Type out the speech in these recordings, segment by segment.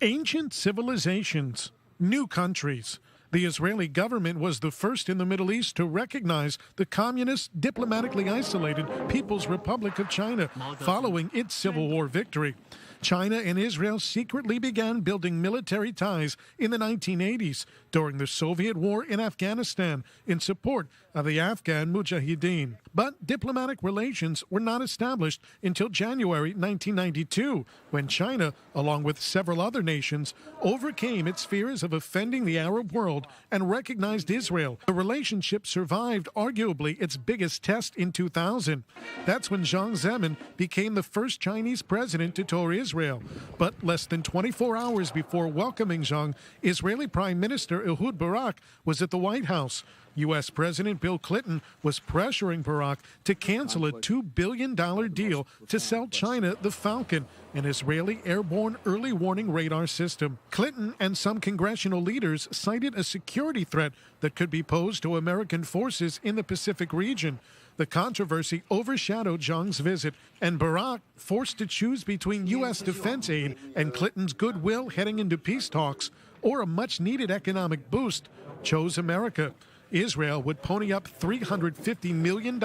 Ancient civilizations, new countries. The Israeli government was the first in the Middle East to recognize the communist, diplomatically isolated People's Republic of China following its Civil War victory. China and Israel secretly began building military ties in the 1980s during the Soviet war in Afghanistan in support of the Afghan Mujahideen. But diplomatic relations were not established until January 1992, when China, along with several other nations, overcame its fears of offending the Arab world and recognized Israel. The relationship survived arguably its biggest test in 2000. That's when Jiang Zemin became the first Chinese president to tour Israel. But less than 24 hours before welcoming Jiang, Israeli Prime Minister Ehud Barak was at the White House. U.S. President Bill Clinton was pressuring Barak to cancel a $2 billion deal to sell China the Falcon, an Israeli airborne early warning radar system. Clinton and some congressional leaders cited a security threat that could be posed to American forces in the Pacific region. The controversy overshadowed Jiang's visit, and Barak, forced to choose between U.S. defense aid and Clinton's goodwill heading into peace talks, or a much-needed economic boost, chose America. Israel would pony up $350 million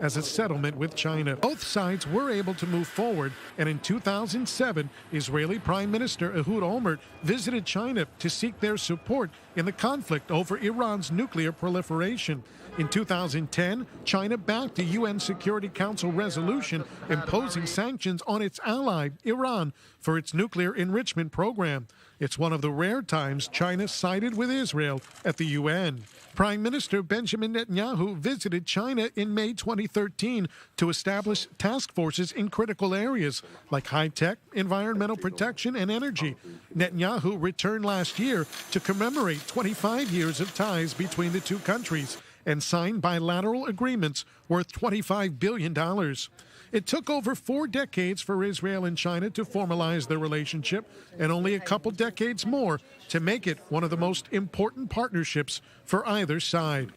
as a settlement with China. Both sides were able to move forward, and in 2007, Israeli Prime Minister Ehud Olmert visited China to seek their support in the conflict over Iran's nuclear proliferation. In 2010, China backed a UN Security Council resolution imposing sanctions on its ally, Iran, for its nuclear enrichment program. It's one of the rare times China sided with Israel at the UN. Prime Minister Benjamin Netanyahu visited China in May 2013 to establish task forces in critical areas like high-tech, environmental protection, and energy. Netanyahu returned last year to commemorate 25 years of ties between the two countries and signed bilateral agreements worth $25 billion. It took over 4 decades for Israel and China to formalize their relationship, and only a couple decades more to make it one of the most important partnerships for either side.